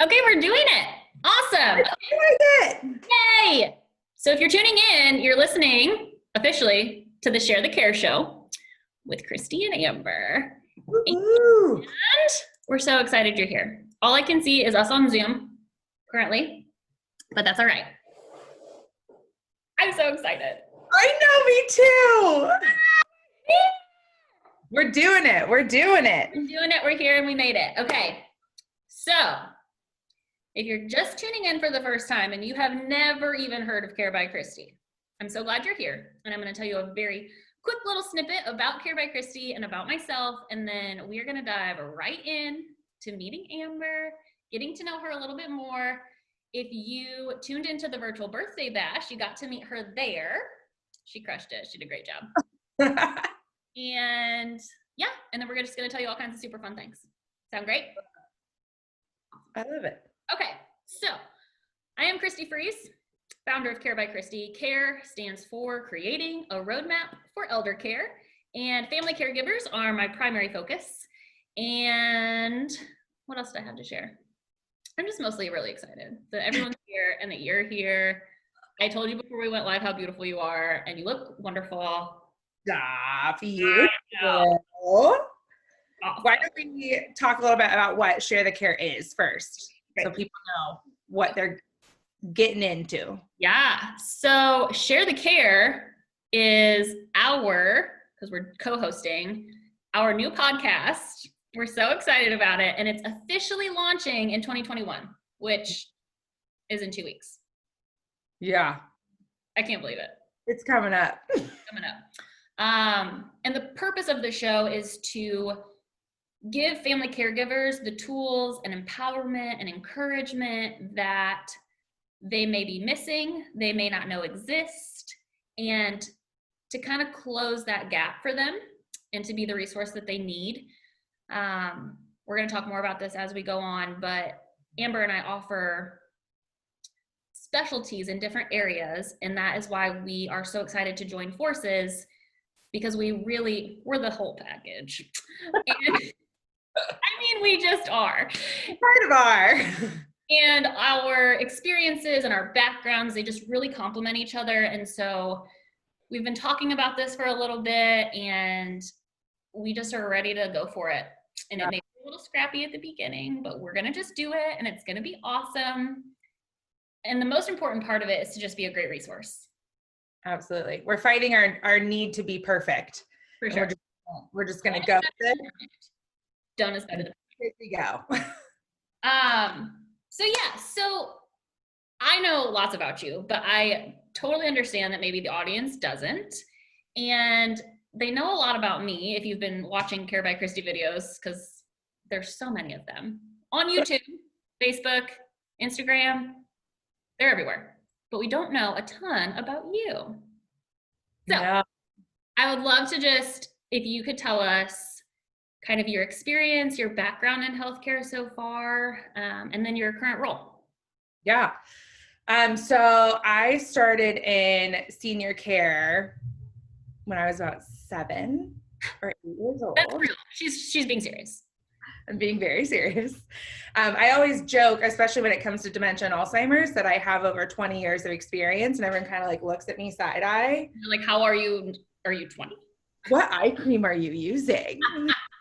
Okay, we're doing it. Awesome. Yay. So if you're tuning in, you're listening officially to the Share the Care show with Christy and Amber. Woo-hoo. And we're so excited you're here. All I can see is us on Zoom currently, but that's all right. I'm so excited. I know, me too. We're doing it. We're doing it. We're doing it. We're here and we made it. Okay. So if you're just tuning in for the first time and you have never even heard of Care by Christy, I'm so glad you're here. And I'm going to tell you a very quick little snippet about Care by Christy and about myself. And then we're going to dive right in to meeting Amber, getting to know her a little bit more. If you tuned into the virtual birthday bash, you got to meet her there. She crushed it. She did a great job. And yeah, and then we're just going to tell you all kinds of super fun things. Sound great? I love it. Okay, so I am Christy Fries, founder of Care by Christy. CARE stands for Creating a Roadmap for Elder Care, and family caregivers are my primary focus. And what else do I have to share? I'm just mostly really excited that everyone's here and that you're here. I told you before we went live how beautiful you are, and you look wonderful. Stop you. Why don't we talk a little bit about what Share the Care is first, so people know what they're getting into. Yeah, so Share the Care is because we're co-hosting our new podcast. We're so excited about it, and it's officially launching in 2021, which is in 2 weeks. Yeah. I can't believe it. It's coming up. And the purpose of the show is to give family caregivers the tools and empowerment and encouragement that they may be missing, they may not know exist, and to kind of close that gap for them and to be the resource that they need. We're going to talk more about this as we go on, but Amber and I offer specialties in different areas, and that is why we are so excited to join forces, because we're the whole package. And I mean, we just are. Kind of are. And our experiences and our backgrounds, they just really complement each other. And so we've been talking about this for a little bit, and we just are ready to go for it. And it may be a little scrappy at the beginning, but we're going to just do it, and it's going to be awesome. And the most important part of it is to just be a great resource. Absolutely. We're fighting our need to be perfect. For sure. We're just going to go with it. Done is better than here we go. So I know lots about you, but I totally understand that maybe the audience doesn't. And they know a lot about me if you've been watching Care by Christy videos, because there's so many of them on YouTube, Facebook, Instagram. They're everywhere, but we don't know a ton about you. So yeah. I would love to if you could tell us kind of your experience, your background in healthcare so far, and then your current role. Yeah. So I started in senior care when I was about 7 or 8 years old. That's real. She's being serious. I'm being very serious. I always joke, especially when it comes to dementia and Alzheimer's, that I have over 20 years of experience, and everyone kind of looks at me side eye. Like, how are you? Are you 20? What eye cream are you using?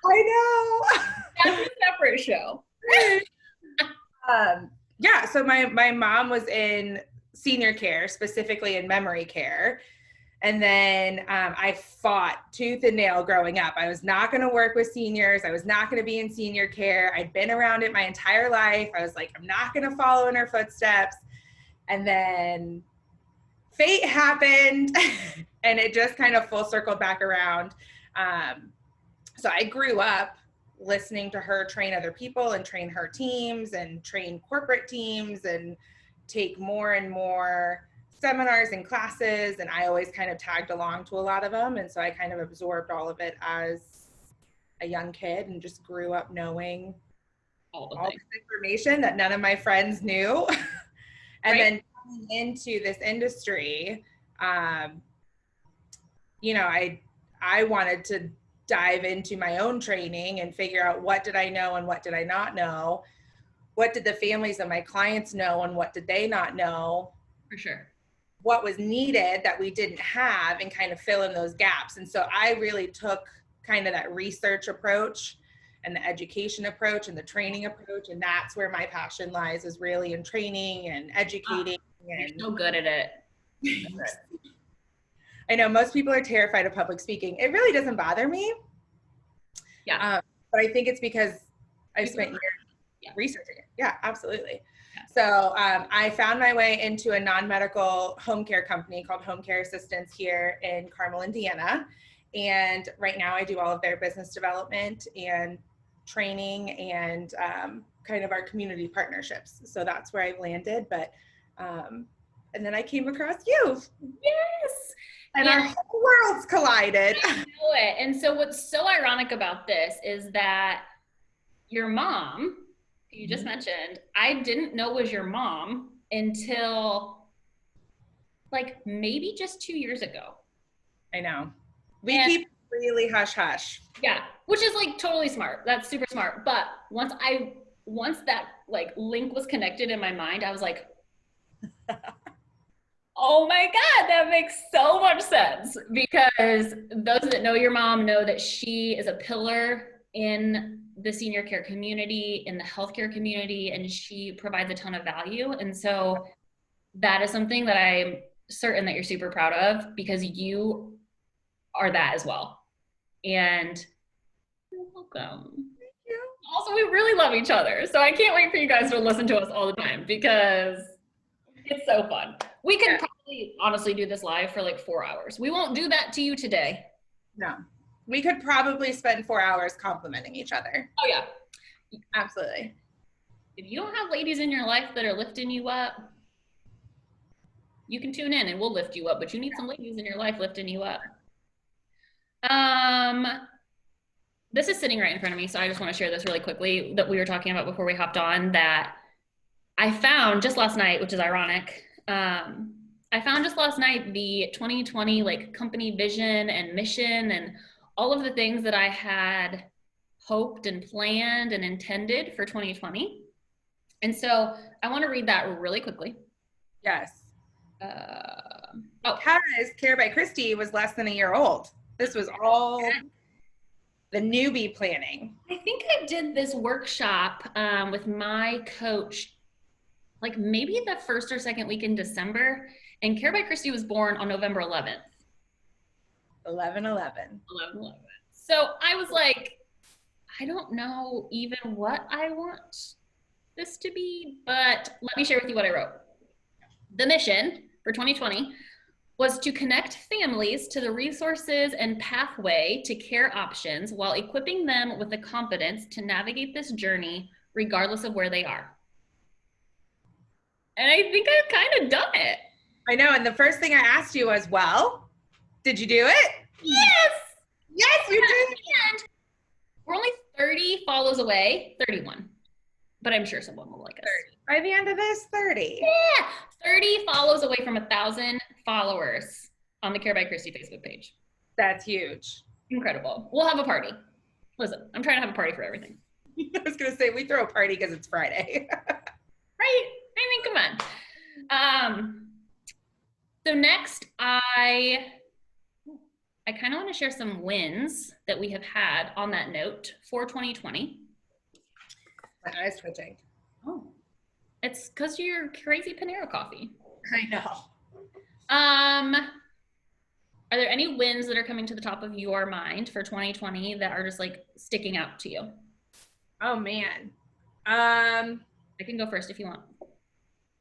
I know. That's a separate show. Yeah, so my mom was in senior care, specifically in memory care. And then I fought tooth and nail growing up. I was not going to work with seniors. I was not going to be in senior care. I'd been around it my entire life. I was like, I'm not going to follow in her footsteps. And then fate happened, and it just kind of full circled back around. So I grew up listening to her train other people and train her teams and train corporate teams and take more and more seminars and classes, and I always kind of tagged along to a lot of them, and so I kind of absorbed all of it as a young kid and just grew up knowing all this information that none of my friends knew. And then coming into this industry, I wanted to dive into my own training and figure out what did I know and what did I not know. what did the families of my clients know and what did they not know? For sure. What was needed that we didn't have, and kind of fill in those gaps. And so I really took kind of that research approach and the education approach and the training approach. And that's where my passion lies, is really in training and educating. You're so good at it. I know most people are terrified of public speaking. It really doesn't bother me. Yeah. But I think it's because I've spent years researching it. Yeah, absolutely. Yeah. So I found my way into a non-medical home care company called Home Care Assistance here in Carmel, Indiana. And right now I do all of their business development and training and kind of our community partnerships. So that's where I've landed. But and then I came across you. Yes. And our whole worlds collided. I know it. And so what's so ironic about this is that your mom, who you just mentioned, I didn't know was your mom until like maybe just 2 years ago. I know. We keep really hush hush. Yeah, which is like totally smart. That's super smart. But once that like link was connected in my mind, I was like, oh my God, that makes so much sense, because those that know your mom know that she is a pillar in the senior care community, in the healthcare community, and she provides a ton of value. And so that is something that I'm certain that you're super proud of, because you are that as well. And you're welcome. Thank you. Also, we really love each other. So I can't wait for you guys to listen to us all the time, because it's so fun. We could probably honestly do this live for like 4 hours. We won't do that to you today. No. We could probably spend 4 hours complimenting each other. Oh yeah. Absolutely. If you don't have ladies in your life that are lifting you up, you can tune in and we'll lift you up, but you need some ladies in your life lifting you up. This is sitting right in front of me, so I just want to share this really quickly that we were talking about before we hopped on, that I found just last night, which is ironic. I found just last night the 2020 like company vision and mission and all of the things that I had hoped and planned and intended for 2020. And so I want to read that really quickly. Yes. Because Care by Christy was less than a year old. This was all the newbie planning. I think I did this workshop with my coach like maybe the first or second week in December, and Care by Christy was born on November 11th. 11/11. So I was like, I don't know even what I want this to be, but let me share with you what I wrote. The mission for 2020 was to connect families to the resources and pathway to care options while equipping them with the confidence to navigate this journey regardless of where they are. And I think I've kind of done it. I know. And the first thing I asked you was, well, did you do it? Yes. Yes, you did. And we're only 30 follows away, 31. But I'm sure someone will like us. 30. By the end of this, 30. Yeah. 30 follows away from 1,000 followers on the Care by Christy Facebook page. That's huge. Incredible. We'll have a party. Listen, I'm trying to have a party for everything. I was going to say, we throw a party because it's Friday. Right? I mean, come on. So next, I kind of want to share some wins that we have had on that note for 2020. My eyes twitching. Oh, it's because you're crazy Panera coffee. I know. Are there any wins that are coming to the top of your mind for 2020 that are just like sticking out to you? Oh man. I can go first if you want.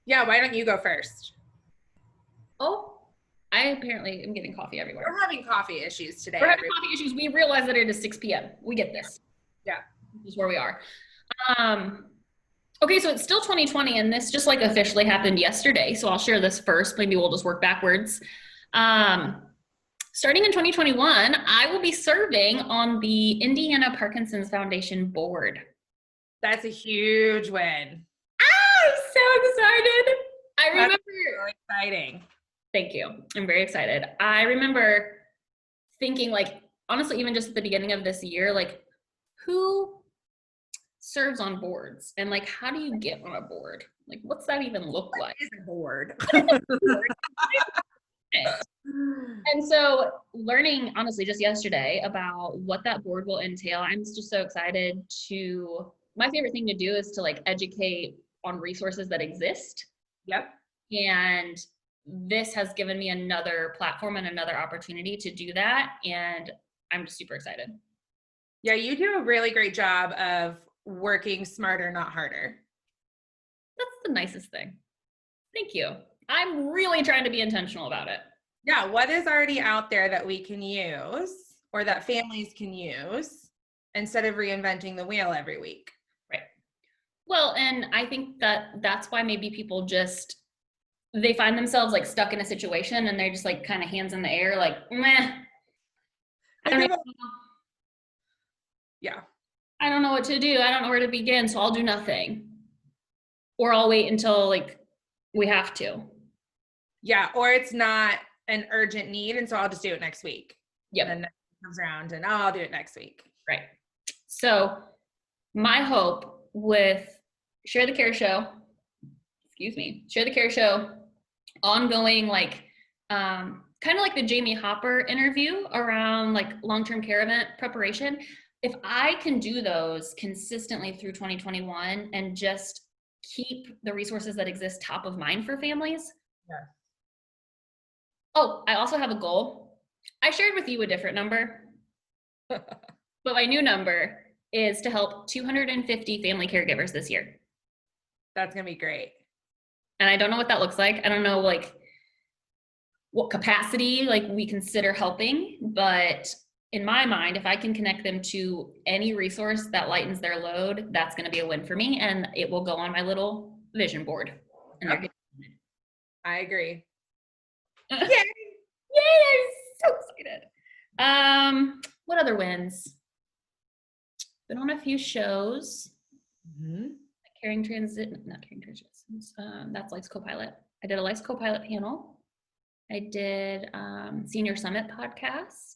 Yeah, why don't you go first? Oh, I apparently am getting coffee everywhere. We're having coffee issues today. We're having coffee issues. We realize that it is 6 p.m. We get this. Yeah. This is where we are. Okay, so it's still 2020 and this just like officially happened yesterday. So I'll share this first. Maybe we'll just work backwards. Starting in 2021, I will be serving on the Indiana Parkinson's Foundation board. That's a huge win. I'm so excited. I remember. That's so exciting. Thank you. I'm very excited. I remember thinking like, honestly, even just at the beginning of this year, like serves on boards, and like, how do you get on a board? Like, what's that even look like? Is a board. And so learning, honestly, just yesterday about what that board will entail, I'm just so excited to, my favorite thing to do is to like educate on resources that exist. Yep. And this has given me another platform and another opportunity to do that. And I'm just super excited. Yeah, you do a really great job of working smarter, not harder. That's the nicest thing. Thank you. I'm really trying to be intentional about it. Yeah, what is already out there that we can use or that families can use instead of reinventing the wheel every week? Right. Well, and I think that that's why maybe people just, they find themselves like stuck in a situation and they're just like kind of hands in the air, like, meh. I don't know. Yeah. I don't know what to do. I don't know where to begin, so I'll do nothing. Or I'll wait until like we have to. Yeah, or it's not an urgent need, and so I'll just do it next week. Yep. And then next week comes around and I'll do it next week. Right. So my hope with Share the Care Show, Share the Care Show, ongoing, like, kind of like the Jamie Hopper interview around like long-term care event preparation. If I can do those consistently through 2021 and just keep the resources that exist top of mind for families. Yeah. Oh, I also have a goal. I shared with you a different number, but my new number is to help 250 family caregivers this year. That's going to be great. And I don't know what that looks like. I don't know like what capacity like we consider helping, but in my mind, if I can connect them to any resource that lightens their load, that's going to be a win for me, and it will go on my little vision board. And I agree. Yay! I'm so excited. What other wins? Been on a few shows. Caring Transitions. That's Life's Copilot. I did a Life's Copilot panel. I did Senior Summit podcast.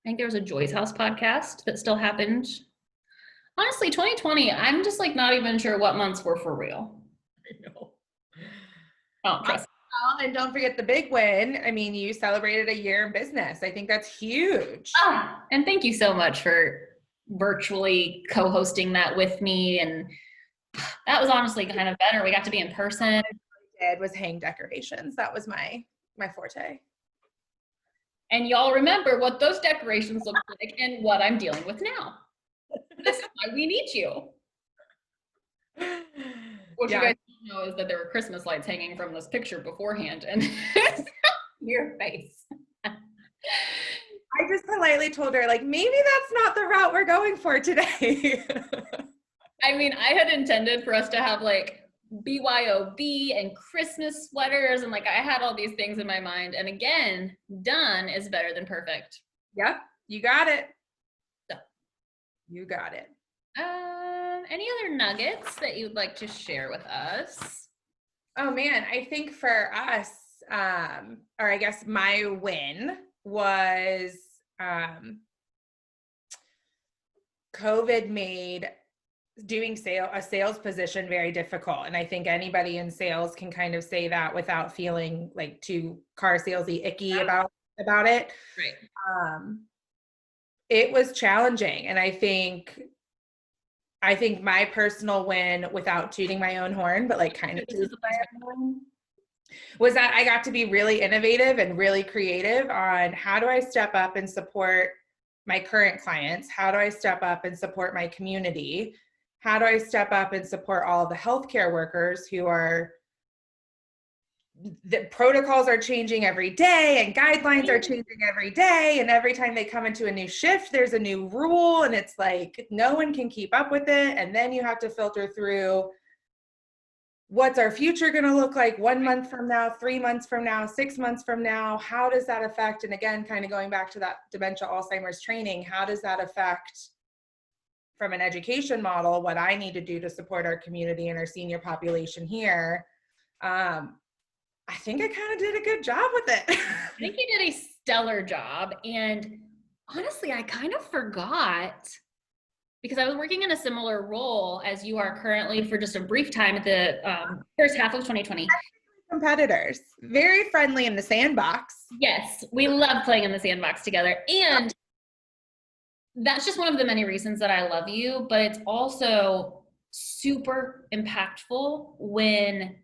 I think there was a Joy's House podcast that still happened. Honestly, 2020, I'm just like not even sure what months were for real. I know. Oh, trust me. And don't forget the big win. I mean, you celebrated a year in business. I think that's huge. And thank you so much for virtually co-hosting that with me. And that was honestly kind of better. We got to be in person. What I did was hang decorations. That was my forte. And y'all remember what those decorations look like and what I'm dealing with now. This is why we need you. What you guys don't know is that there were Christmas lights hanging from this picture beforehand, and your face. I just politely told her, like, maybe that's not the route we're going for today. I mean, I had intended for us to have like BYOB and Christmas sweaters, and like I had all these things in my mind. And again, done is better than perfect. Yep, you got it. So. You got it. Any other nuggets that you'd like to share with us? Oh man, I think for us, or I guess my win was COVID made doing a sales position very difficult. And I think anybody in sales can kind of say that without feeling like too car salesy icky about it. Right. It was challenging. And I think my personal win, without tooting my own horn, but like kind of tooting my own horn, was that I got to be really innovative and really creative on how do I step up and support my current clients? How do I step up and support my community? How do I step up and support all the healthcare workers who are, the protocols are changing every day and guidelines are changing every day. And every time they come into a new shift, there's a new rule and it's like, no one can keep up with it. And then you have to filter through what's our future going to look like 1 month from now, 3 months from now, 6 months from now? How does that affect? And again, kind of going back to that dementia Alzheimer's training, how does that affect from an education model, what I need to do to support our community and our senior population here? I think I kind of did a good job with it. I think you did a stellar job. And honestly, I kind of forgot, because I was working in a similar role as you are currently for just a brief time at the first half of 2020. Competitors, very friendly in the sandbox. Yes, we love playing in the sandbox together. And that's just one of the many reasons that I love you, but it's also super impactful when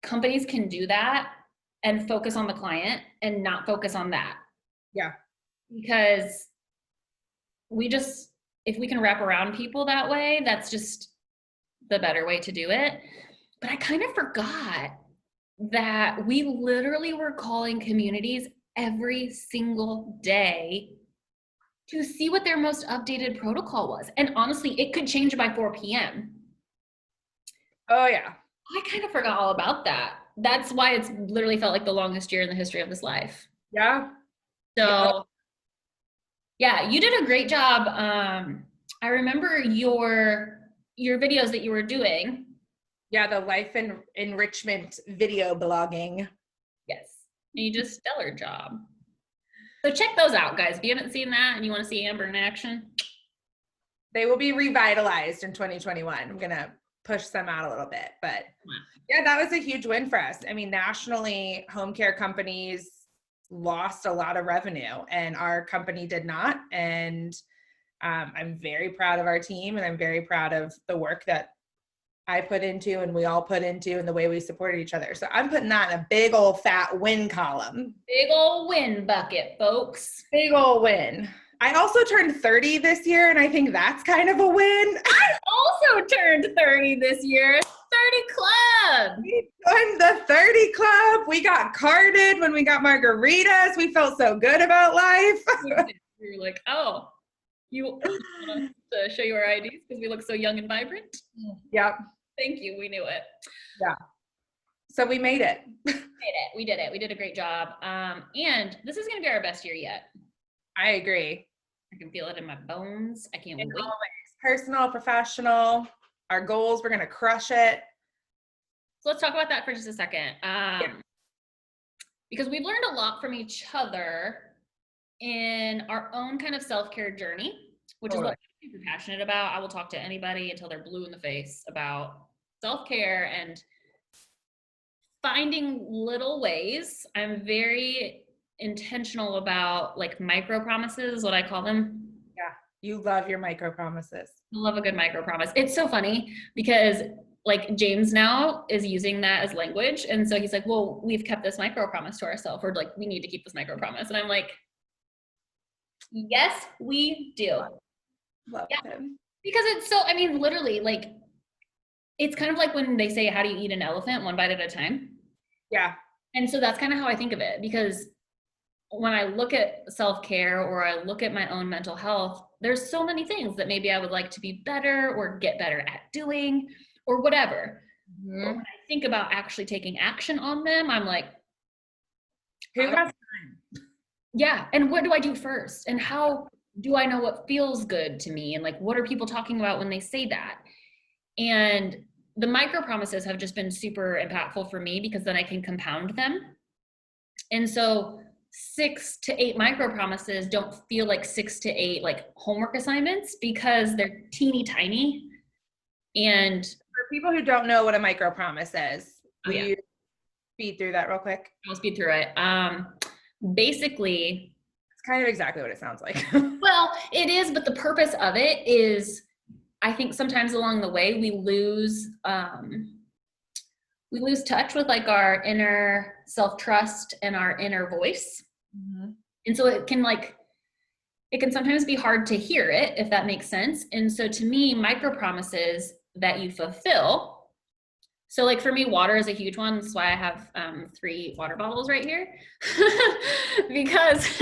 companies can do that and focus on the client and not focus on that. Yeah. Because if we can wrap around people that way, that's just the better way to do it. But I kind of forgot that we literally were calling communities every single day to see what their most updated protocol was. And honestly, it could change by 4 p.m. Oh yeah. I kind of forgot all about that. That's why it's literally felt like the longest year in the history of this life. Yeah. So yeah, you did a great job. I remember your videos that you were doing. Yeah, the life and enrichment video blogging. Yes, and you did a stellar job. So check those out, guys. If you haven't seen that and you want to see Amber in action, they will be revitalized in 2021. I'm gonna push them out a little bit, but yeah, that was a huge win for us. I mean, nationally, home care companies lost a lot of revenue, and our company did not. And I'm very proud of our team, and I'm very proud of the work that I put into and we all put into and the way we supported each other. So I'm putting that in a big old fat win column. Big old win bucket, folks. Big old win. I also turned 30 this year, and I think that's kind of a win. I also turned 30 this year. 30 Club. We joined the 30 Club. We got carded when we got margaritas. We felt so good about life. We were like, oh, you want us to show you our IDs because we look so young and vibrant? Yep. Thank you. We knew it. Yeah. So we made it. We did it. We did a great job. And this is going to be our best year yet. I agree. I can feel it in my bones. I can't wait. Always. Personal, professional, our goals, we're going to crush it. So let's talk about that for just a second. Because we've learned a lot from each other in our own kind of self-care journey, which is what I'm super passionate about. I will talk to anybody until they're blue in the face about self-care and finding little ways. I'm very intentional about like micro promises, what I call them. Yeah, you love your micro promises. I love a good micro promise. It's so funny because like James now is using that as language. And so he's like, well, we've kept this micro promise to ourselves. Or like, we need to keep this micro promise. And I'm like, yes, we do. Love him. Because it's so, I mean, literally like, it's kind of like when they say, how do you eat an elephant? One bite at a time. Yeah. And so that's kind of how I think of it, because when I look at self-care or I look at my own mental health, there's so many things that maybe I would like to be better or get better at doing or whatever. Mm-hmm. But when I think about actually taking action on them, I'm like, who has time? Yeah. And what do I do first? And how do I know what feels good to me? And like, what are people talking about when they say that? And the micro promises have just been super impactful for me because then I can compound them. And so 6 to 8 micro promises don't feel like 6 to 8 like homework assignments because they're teeny tiny. And for people who don't know what a micro promise is, will you speed through that real quick? I'll speed through it. Basically, it's kind of exactly what it sounds like. Well, it is, but the purpose of it is, I think sometimes along the way we lose touch with like our inner self-trust and our inner voice. Mm-hmm. And so it can sometimes be hard to hear it, if that makes sense. And so to me, micro promises that you fulfill. So like for me, water is a huge one. That's why I have 3 water bottles right here. Because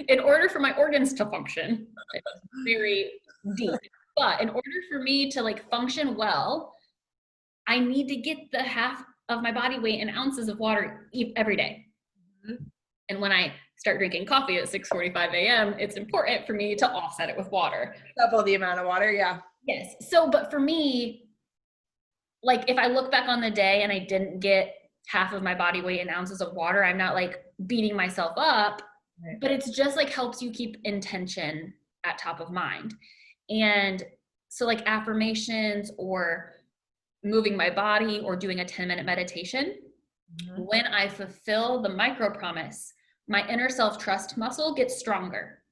in order for my organs to function, it's very deep. But in order for me to like function well, I need to get the half of my body weight in ounces of water every day. Mm-hmm. And when I start drinking coffee at 6:45 a.m., it's important for me to offset it with water. Double the amount of water, yeah. Yes. So, but for me, like if I look back on the day and I didn't get half of my body weight in ounces of water, I'm not like beating myself up, right. But it's just like helps you keep intention at top of mind. And so like affirmations or moving my body or doing a 10-minute meditation, when I fulfill the micro promise, my inner self-trust muscle gets stronger.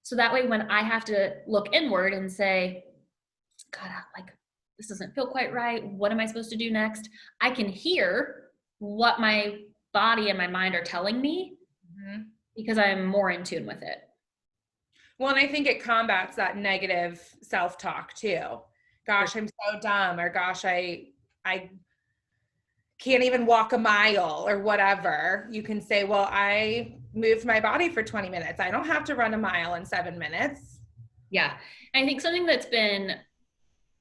So that way, when I have to look inward and say, God, like, this doesn't feel quite right. What am I supposed to do next? I can hear what my body and my mind are telling me because I'm more in tune with it. Well, and I think it combats that negative self-talk too. Gosh, I'm so dumb, or gosh, I can't even walk a mile, or whatever. You can say, well, I moved my body for 20 minutes. I don't have to run a mile in 7 minutes. Yeah. And I think something that's been,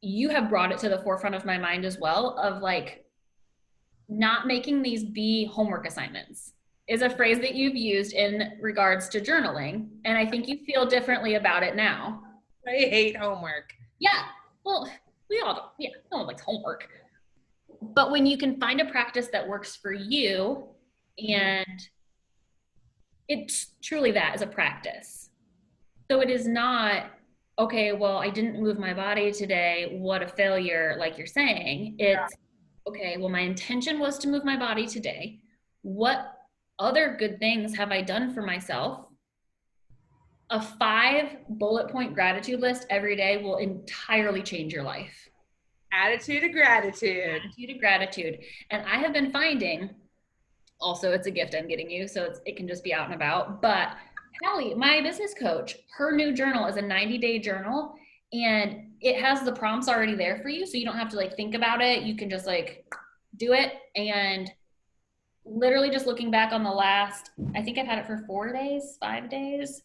you have brought it to the forefront of my mind as well, of like not making these be homework assignments is a phrase that you've used in regards to journaling. And I think you feel differently about it now. I hate homework. Yeah. Well, we all don't. Yeah. No one likes homework. But when you can find a practice that works for you, and it's truly that as a practice. So it is not, okay, well, I didn't move my body today. What a failure, like you're saying. It's, okay, well, my intention was to move my body today. What other good things have I done for myself? A 5 bullet point gratitude list every day will entirely change your life. Attitude of gratitude. Attitude of gratitude. And I have been finding, also it's a gift I'm getting you, so it can just be out and about, but Hallie, my business coach, her new journal is a 90-day journal, and it has the prompts already there for you, so you don't have to like think about it. You can just like do it. And literally just looking back on the last, I think I've had it for 4 days, 5 days,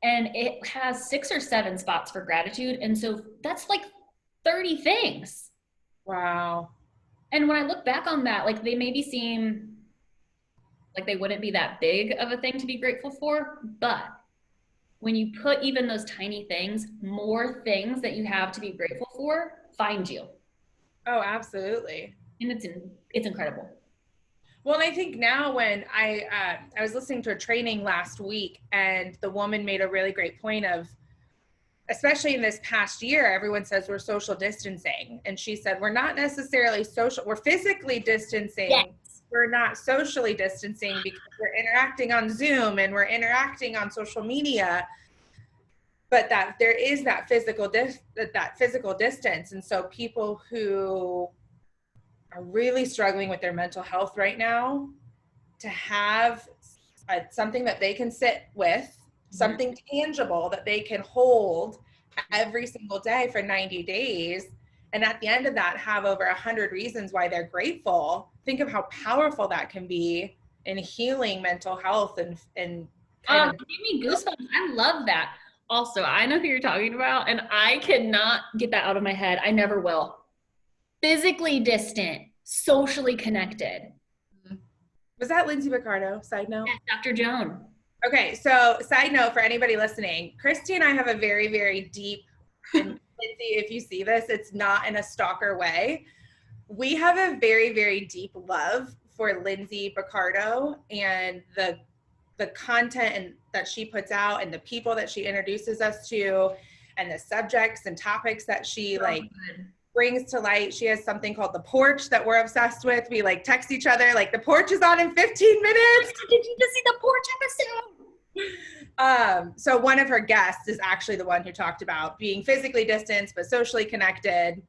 and it has 6 or 7 spots for gratitude. And so that's like 30 things. Wow. And when I look back on that, like they maybe seem like they wouldn't be that big of a thing to be grateful for, but when you put even those tiny things, more things that you have to be grateful for find you. Oh, absolutely. And it's incredible. Well, and I think now when I was listening to a training last week, and the woman made a really great point of, especially in this past year, everyone says we're social distancing. And she said, we're not necessarily social, we're physically distancing. Yes. We're not socially distancing because we're interacting on Zoom and we're interacting on social media, but that there is that physical distance. And so people who are really struggling with their mental health right now, to have something that they can sit with, something tangible that they can hold every single day for 90 days. And at the end of that, have over 100 reasons why they're grateful. Think of how powerful that can be in healing mental health and it gave me goosebumps. I love that. Also, I know who you're talking about, and I cannot get that out of my head. I never will. Physically distant, socially connected. Was that Lindsay Picardo? Side note? Yes, Dr. Joan. Okay, so side note for anybody listening, Christy and I have a very, very deep, and Lindsay, if you see this, it's not in a stalker way. We have a very, very deep love for Lindsay Picardo and the content and that she puts out and the people that she introduces us to and the subjects and topics that she brings to light. She has something called The Porch that we're obsessed with. We like text each other like, the porch is on in 15 minutes. Did you just see the porch episode? So one of her guests is actually the one who talked about being physically distanced but socially connected.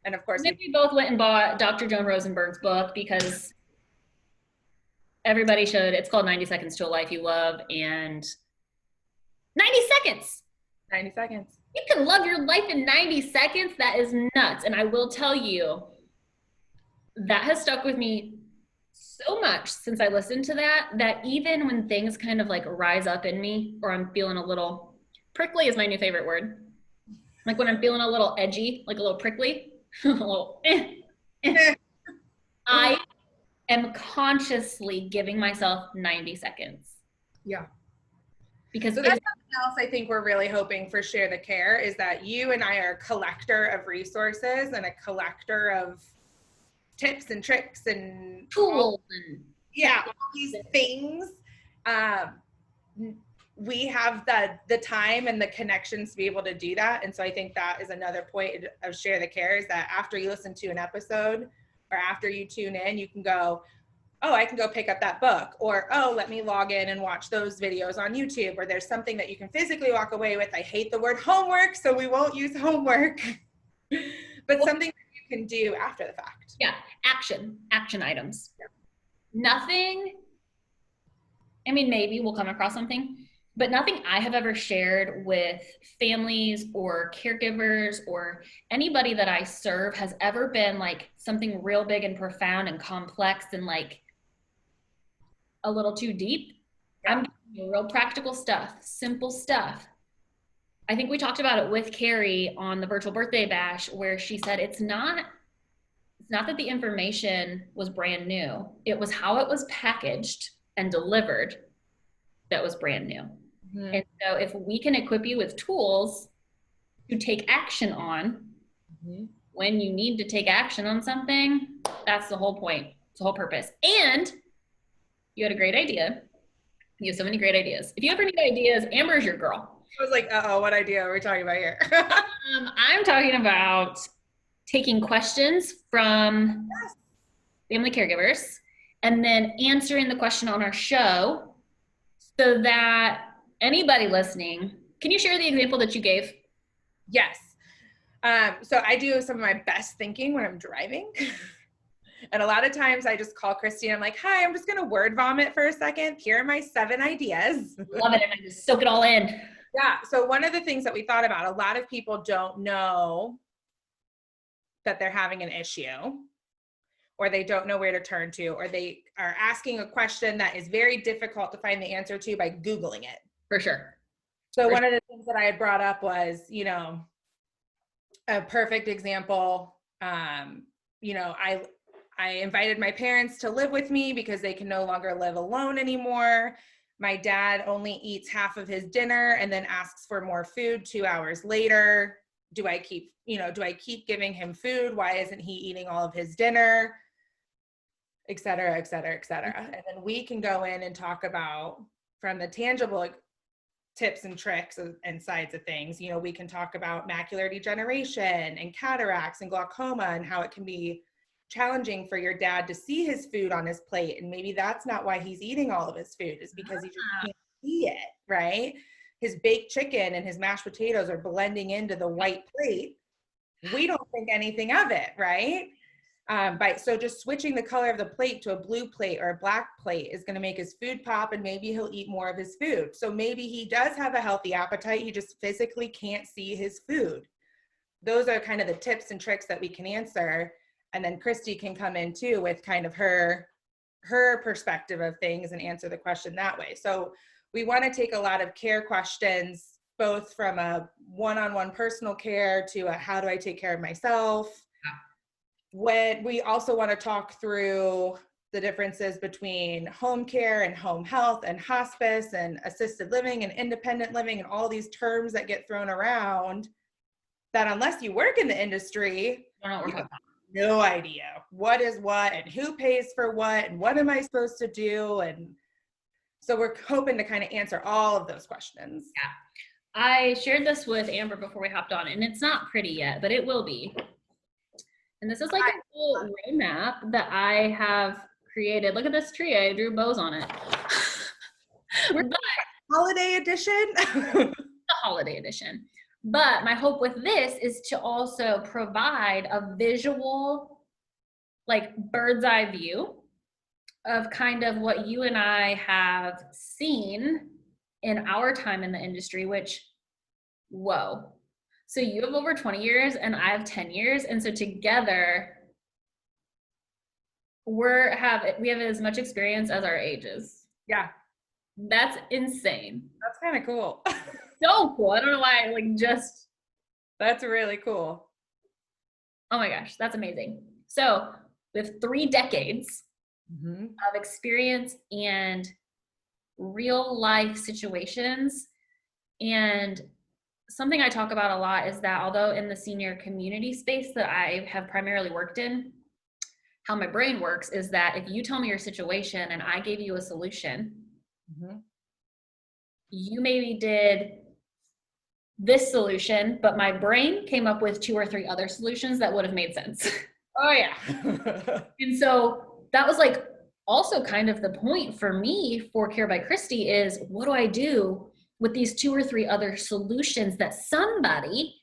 And of course, we both went and bought Dr. Joan Rosenberg's book because everybody should. It's called 90 Seconds to a Life You Love, and 90 seconds. 90 seconds. You can love your life in 90 seconds. That is nuts. And I will tell you, that has stuck with me so much since I listened to that, that even when things kind of like rise up in me, or I'm feeling a little prickly is my new favorite word. Like when I'm feeling a little edgy, like a little prickly, a little I am consciously giving myself 90 seconds. Yeah. Because so that's something else I think we're really hoping for ShareTheCare is that you and I are a collector of resources and a collector of tips and tricks and tools all these things. we have the time and the connections to be able to do that. And so I think that is another point of Share the Care, is that after you listen to an episode or after you tune in, you can go, oh, I can go pick up that book, or, oh, let me log in and watch those videos on YouTube, or there's something that you can physically walk away with. I hate the word homework, so we won't use homework, but something that you can do after the fact. Yeah, action items. Yeah. Nothing, I mean, maybe we'll come across something, but nothing I have ever shared with families or caregivers or anybody that I serve has ever been like something real big and profound and complex and like a little too deep. Yeah. I'm doing real practical stuff, simple stuff. I think we talked about it with Carrie on the virtual birthday bash, where she said it's not that the information was brand new. It was how it was packaged and delivered that was brand new. Mm-hmm. And so if we can equip you with tools to take action on, mm-hmm. when you need to take action on something, that's the whole point. It's the whole purpose. And you had a great idea. You have so many great ideas. If you ever need ideas, Amber's your girl. I was like, uh-oh, what idea are we talking about here? I'm talking about taking questions from family caregivers and then answering the question on our show so that anybody listening, can you share the example that you gave? Yes. So I do some of my best thinking when I'm driving. And a lot of times I just call Christy and I'm like, hi, I'm just going to word vomit for a second. Here are my 7 ideas. Love it. And I just soak it all in. Yeah. So one of the things that we thought about, a lot of people don't know that they're having an issue, or they don't know where to turn to, or they are asking a question that is very difficult to find the answer to by Googling it. For sure. So one of the things that I had brought up was, you know, a perfect example, you know, I invited my parents to live with me because they can no longer live alone anymore. My dad only eats half of his dinner and then asks for more food 2 hours later. Do I keep giving him food? Why isn't he eating all of his dinner? Et cetera, et cetera, et cetera. And then we can go in and talk about, from the tangible tips and tricks and sides of things, you know, we can talk about macular degeneration and cataracts and glaucoma and how it can be challenging for your dad to see his food on his plate. And maybe that's not why he's eating all of his food, is because he just can't see it, right? His baked chicken and his mashed potatoes are blending into the white plate. We don't think anything of it, right? So just switching the color of the plate to a blue plate or a black plate is going to make his food pop, and maybe he'll eat more of his food. So maybe he does have a healthy appetite. He just physically can't see his food. Those are kind of the tips and tricks that we can answer. And then Christy can come in too with kind of her perspective of things and answer the question that way. So we want to take a lot of care questions, both from a one-on-one personal care to a how do I take care of myself. When we also want to talk through the differences between home care and home health and hospice and assisted living and independent living and all these terms that get thrown around that, unless you work in the industry, you have no idea what is what and who pays for what and what am I supposed to do. And so we're hoping to kind of answer all of those questions. Yeah. I shared this with Amber before we hopped on, and it's not pretty yet, but it will be. And this is like a cool roadmap that I have created. Look at this tree. I drew bows on it. Holiday edition? The holiday edition. But my hope with this is to also provide a visual, like bird's eye view of kind of what you and I have seen in our time in the industry, which, whoa. So you have over 20 years and I have 10 years. And so together we have as much experience as our ages. Yeah. That's insane. That's kind of cool. So cool. I don't know why, that's really cool. Oh my gosh, that's amazing. So we have 3 decades of experience and real life situations. And something I talk about a lot is that although in the senior community space that I have primarily worked in, how my brain works is that if you tell me your situation and I gave you a solution, you maybe did this solution, but my brain came up with 2 or 3 other solutions that would have made sense. Oh yeah. And so that was like also kind of the point for me for Care by Christy is what do I do with these 2 or 3 other solutions that somebody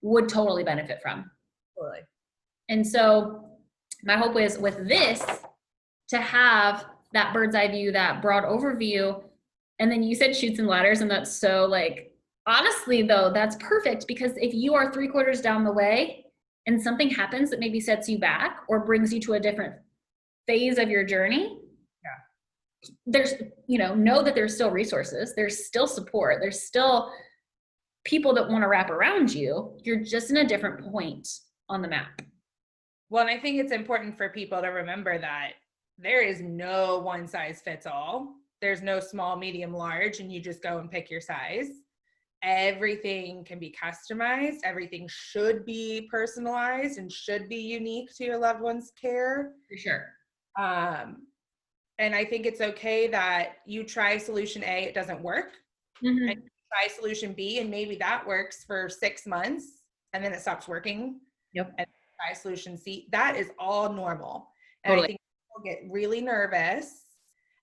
would totally benefit from? Totally. And so my hope is with this to have that bird's eye view, that broad overview. And then you said chutes and ladders, and that's so like, honestly though, that's perfect because if you are 3/4 down the way and something happens that maybe sets you back or brings you to a different phase of your journey, there's, know that there's still resources, there's still support, there's still people that want to wrap around you. You're just in a different point on the map. Well, and I think it's important for people to remember that there is no one size fits all. There's no small, medium, large, and you just go and pick your size. Everything can be customized. Everything should be personalized and should be unique to your loved one's care. For sure. And I think it's okay that you try solution A, it doesn't work. Mm-hmm. And you try solution B, and maybe that works for 6 months, and then it stops working. Yep. And try solution C. That is all normal. And Totally. I think people get really nervous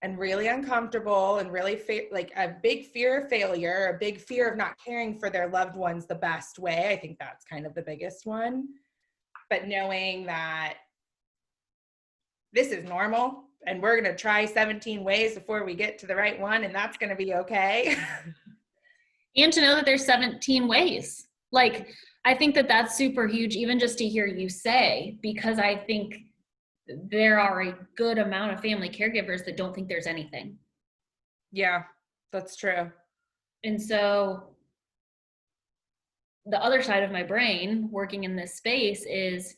and really uncomfortable and really like a big fear of failure, a big fear of not caring for their loved ones the best way. I think that's kind of the biggest one. But knowing that this is normal and we're going to try 17 ways before we get to the right one, and that's going to be okay. And to know that there's 17 ways. Like, I think that that's super huge, even just to hear you say, because I think there are a good amount of family caregivers that don't think there's anything. Yeah, that's true. And so the other side of my brain working in this space is,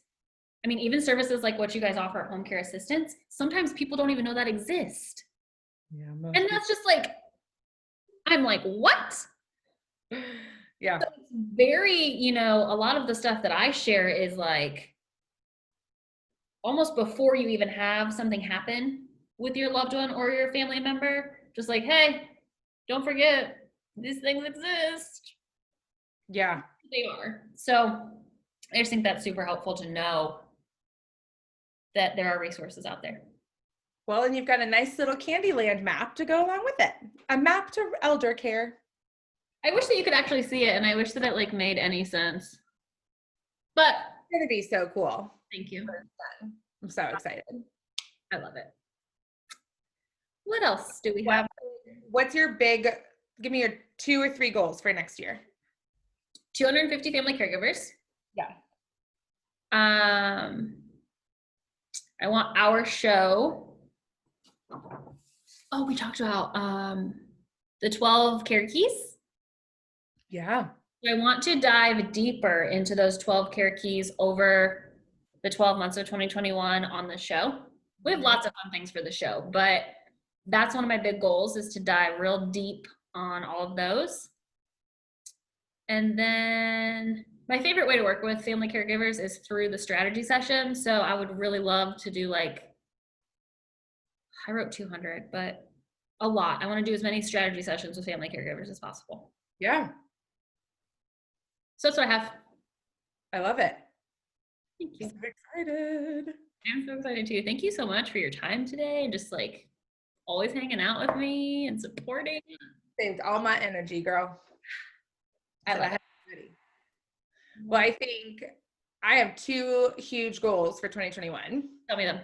I mean, even services like what you guys offer at Home Care Assistance, sometimes people don't even know that exist. Yeah. And that's just like, I'm like, what? Yeah. So it's very, a lot of the stuff that I share is like, almost before you even have something happen with your loved one or your family member, just like, hey, don't forget, these things exist. Yeah. They are. So I just think that's super helpful to know that there are resources out there. Well, and you've got a nice little Candyland map to go along with it. A map to elder care. I wish that you could actually see it, and I wish that it like made any sense. But It's going to be so cool. Thank you. I'm so excited. I love it. What else do we have? What's your give me your 2 or 3 goals for next year? 250 family caregivers. Yeah. I want our show. Oh, we talked about the 12 care keys. Yeah. I want to dive deeper into those 12 care keys over the 12 months of 2021 on the show. We have lots of fun things for the show, but that's one of my big goals is to dive real deep on all of those. And then my favorite way to work with family caregivers is through the strategy session. So I would really love to do I wrote 200, but a lot. I want to do as many strategy sessions with family caregivers as possible. Yeah. So that's what I have. I love it. Thank you. I'm so excited. I'm so excited too. Thank you so much for your time today and just always hanging out with me and supporting. Saved all my energy, girl. I love it. Well, I think I have 2 huge goals for 2021. Tell me them.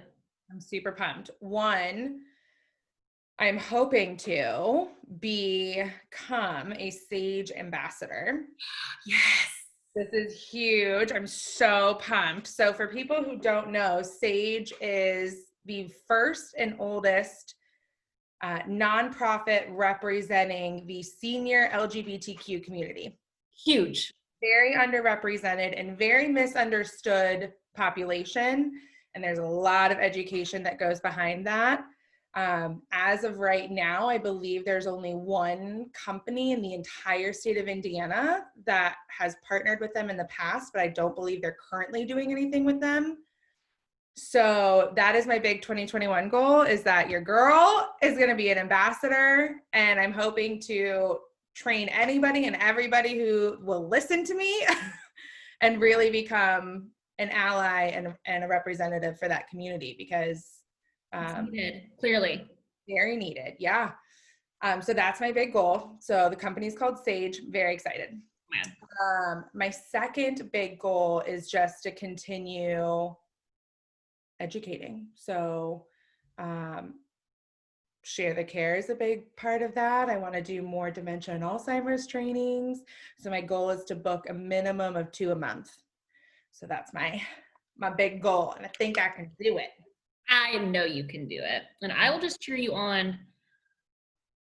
I'm super pumped. One, I'm hoping to become a Sage ambassador. Yes. This is huge. I'm so pumped. So for people who don't know, Sage is the first and oldest nonprofit representing the senior LGBTQ community. Huge. Very underrepresented and very misunderstood population. And there's a lot of education that goes behind that. As of right now, I believe there's only one company in the entire state of Indiana that has partnered with them in the past, but I don't believe they're currently doing anything with them. So that is my big 2021 goal, is that your girl is going to be an ambassador, and I'm hoping to train anybody and everybody who will listen to me and really become an ally and a representative for that community, because Needed, clearly. very needed. Yeah. So that's my big goal. So the company is called Sage. Very excited. My second big goal is just to continue educating. So ShareTheCare is a big part of that. I want to do more dementia and Alzheimer's trainings. So my goal is to book a minimum of 2 a month. So that's my big goal, and I think I can do it. I know you can do it, and I will just cheer you on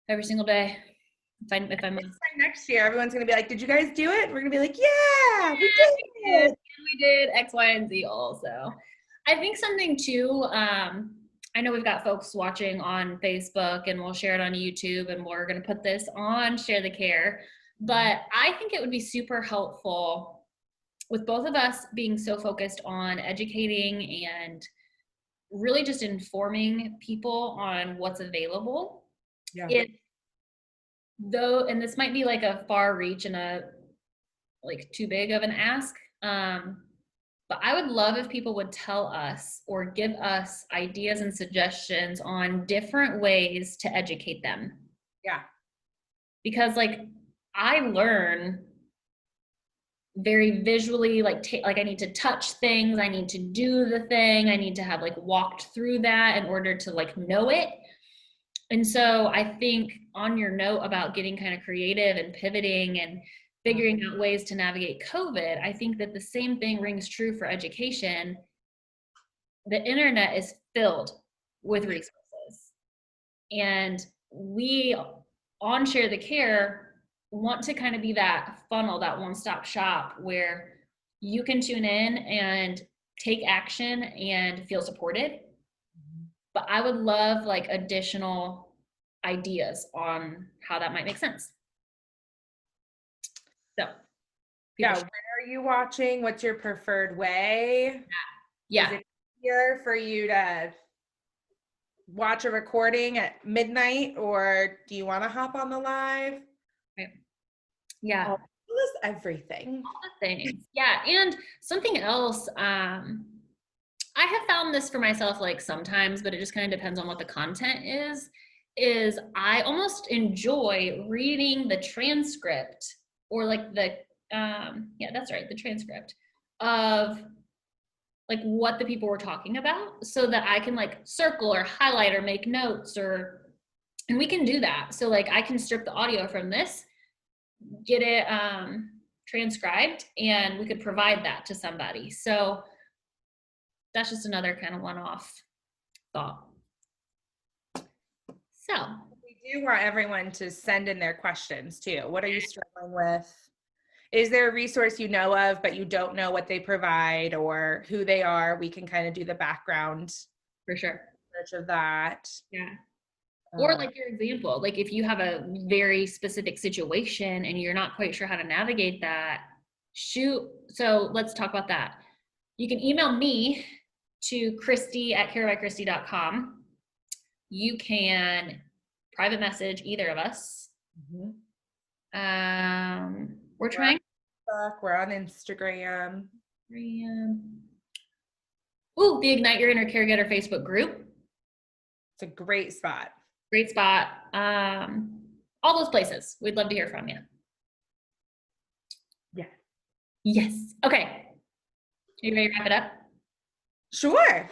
every single day. If I'm next year, everyone's gonna be like, "Did you guys do it?" We're gonna be like, "Yeah, we did. We did X, Y, and Z also." I think something too. I know we've got folks watching on Facebook, and we'll share it on YouTube, and we're gonna put this on ShareTheCare. But I think it would be super helpful with both of us being so focused on educating and really just informing people on what's available. Yeah. Though, and this might be like a far reach and a like too big of an ask, but I would love if people would tell us or give us ideas and suggestions on different ways to educate them. Yeah. Because like I learn very visually, like I need to touch things, I need to do the thing, I need to have like walked through that in order to like know it. And so I think on your note about getting kind of creative and pivoting and figuring out ways to navigate COVID, I think that the same thing rings true for education. The internet is filled with resources. And we on ShareTheCare want to kind of be that funnel, that one-stop shop where you can tune in and take action and feel supported. But I would love like additional ideas on how that might make sense. So yeah, when are you watching? What's your preferred way? Yeah. Is it easier for you to watch a recording at midnight, or do you want to hop on the live? Right. Yeah. All this everything. All the things. Yeah. And something else, I have found this for myself like sometimes, but it just kind of depends on what the content is I almost enjoy reading the transcript or like the yeah, that's right, the transcript of like what the people were talking about, so that I can like circle or highlight or make notes, and we can do that. So like I can strip the audio from this, get it transcribed, and we could provide that to somebody. So that's just another kind of one-off thought. So we do want everyone to send in their questions too. What are you struggling with? Is there a resource you know of, but you don't know what they provide or who they are? We can kind of do the background for sure research of that. Yeah. Or like your example, like if you have a very specific situation and you're not quite sure how to navigate that, shoot. So let's talk about that. You can email me to Christy@carebychristy.com. You can private message either of us. We're trying. We're on Instagram. Ooh, the Ignite Your Inner Caregetter Facebook group. It's a great spot. Great spot. All those places. We'd love to hear from you. Yeah. Yes. Okay. Are you ready to wrap it up? Sure.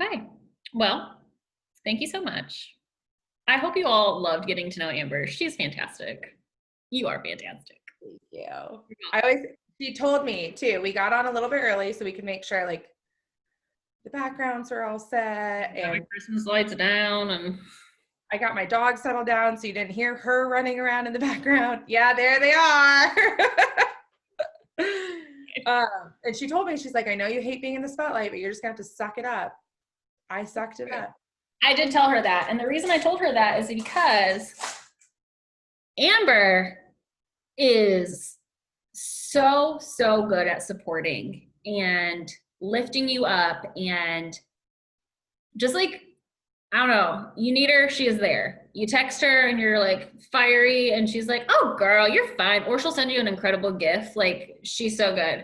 Okay. Well, thank you so much. I hope you all loved getting to know Amber. She's fantastic. You are fantastic. Thank you. She told me too, we got on a little bit early so we could make sure like the backgrounds were all set and my Christmas lights down, and I got my dog settled down so you didn't hear her running around in the background. Yeah, there they are. And she told me, she's like, I know you hate being in the spotlight, but you're just gonna have to suck it up. I sucked it up. I did tell her that. And the reason I told her that is because Amber is so good at supporting and lifting you up, and just like, I don't know, you need her, she is there. You text her and you're like fiery and she's like, oh girl, you're fine. Or she'll send you an incredible gift. Like, she's so good.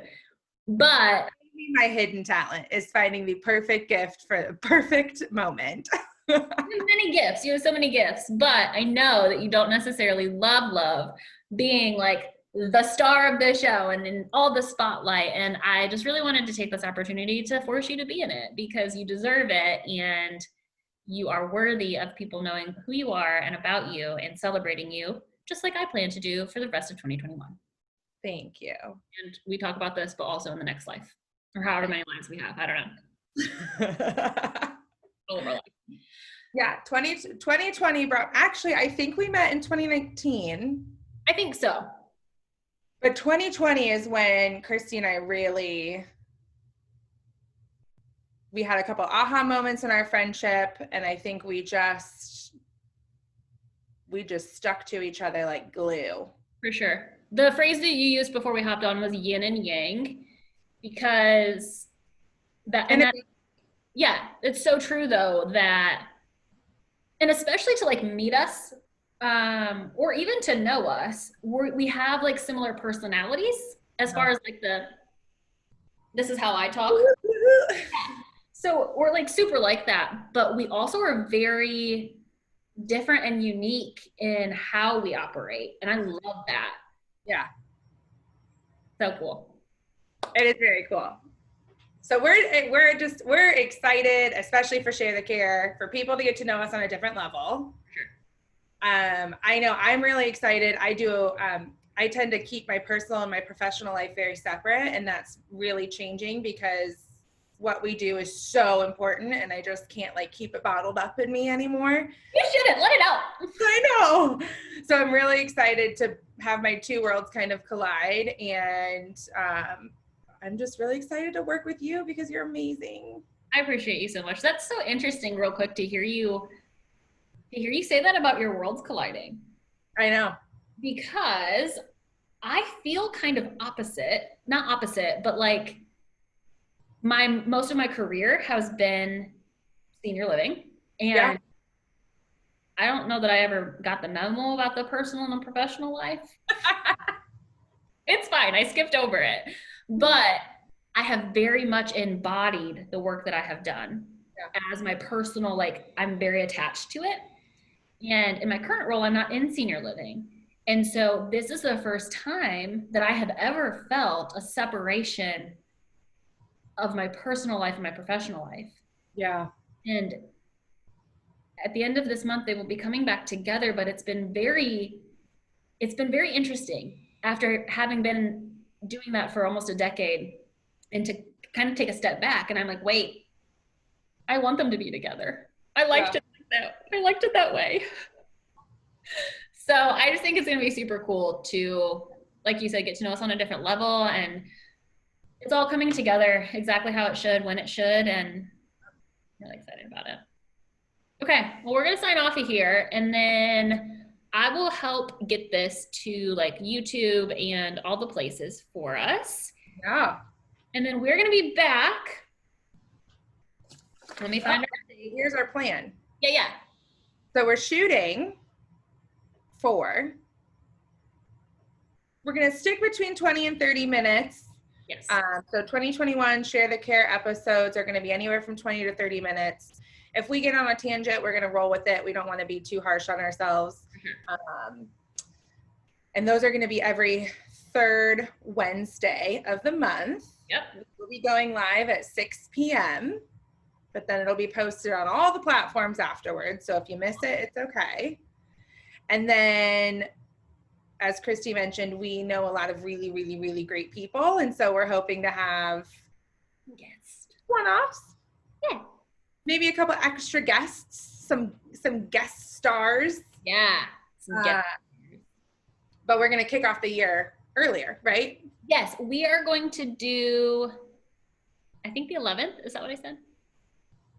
But my hidden talent is finding the perfect gift for the perfect moment. you have many gifts. You have so many gifts. But I know that you don't necessarily love being like the star of the show and in all the spotlight. And I just really wanted to take this opportunity to force you to be in it, because you deserve it. And you are worthy of people knowing who you are and about you and celebrating you, just like I plan to do for the rest of 2021. Thank you. And we talk about this, but also in the next life, or however many lives we have. I don't know. Overlap. Yeah, 2020 brought, actually, I think we met in 2019. I think so. But 2020 is when Christy and I really, we had a couple aha moments in our friendship, and I think we just stuck to each other like glue. For sure. The phrase that you used before we hopped on was yin and yang, because yeah, it's so true though, that, and especially to like meet us, or even to know us, we have like similar personalities as far as like this is how I talk. So we're like super like that, but we also are very different and unique in how we operate. And I love that. Yeah. So cool. It is very cool. So we're excited, especially for Share the Care, for people to get to know us on a different level. Sure. I know I'm really excited. I tend to keep my personal and my professional life very separate, and that's really changing because what we do is so important, and I just can't like keep it bottled up in me anymore. You shouldn't, let it out. I know. So I'm really excited to have my two worlds kind of collide, and I'm just really excited to work with you because you're amazing. I appreciate you so much. That's so interesting, real quick, to hear you say that about your worlds colliding. I know. Because I feel kind of opposite, not opposite, but like most of my career has been senior living, and yeah. I don't know that I ever got the memo about the personal and the professional life. It's fine, I skipped over it, but I have very much embodied the work that I have done as my personal, like I'm very attached to it. And in my current role, I'm not in senior living. And so this is the first time that I have ever felt a separation of my personal life and my professional life. Yeah. And at the end of this month, they will be coming back together, but it's been very interesting after having been doing that for almost a decade, and to kind of take a step back. And I'm like, wait, I want them to be together. I liked it that way. So I just think it's going to be super cool to, like you said, get to know us on a different level, and it's all coming together exactly how it should, when it should, and I'm really excited about it. Okay, well, we're going to sign off of here, and then I will help get this to like YouTube and all the places for us. Yeah. And then we're going to be back. Let me find our date. Here's our plan. Yeah. So we're shooting for, we're going to stick between 20 and 30 minutes. Yes. So 2021 Share the Care episodes are going to be anywhere from 20 to 30 minutes. If we get on a tangent, we're going to roll with it. We don't want to be too harsh on ourselves. And those are going to be every third Wednesday of the month. Yep. We'll be going live at 6 p.m., but then it'll be posted on all the platforms afterwards. So if you miss it, it's okay. And then, as Christy mentioned, we know a lot of really, really, really great people. And so we're hoping to have one-offs. Yeah. Maybe a couple extra guests, some guest stars. Yeah. But we're going to kick off the year earlier, right? Yes, we are going to do, I think the 11th. Is that what I said?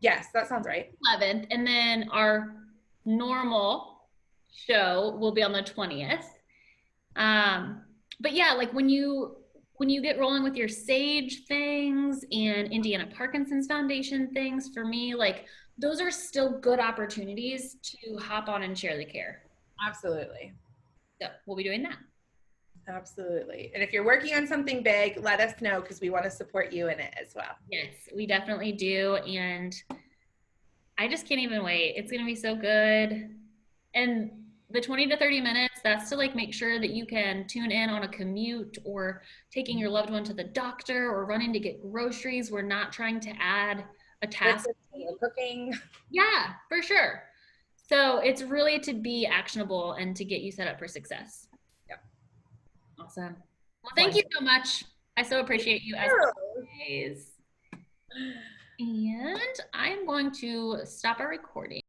Yes, that sounds right. 11th. And then our normal show will be on the 20th. But yeah, like when you when you get rolling with your SAGE things and Indiana Parkinson's Foundation things, for me, like those are still good opportunities to hop on and share the care. Absolutely. So we'll be doing that. Absolutely. And if you're working on something big, let us know because we want to support you in it as well. Yes, we definitely do. And I just can't even wait. It's going to be so good. And the 20 to 30 minutes, that's to like make sure that you can tune in on a commute or taking your loved one to the doctor or running to get groceries. We're not trying to add a task. Cooking. Yeah, for sure. So it's really to be actionable and to get you set up for success. Yep. Awesome. Well, thank you so much. I so appreciate you as always. And I'm going to stop our recording.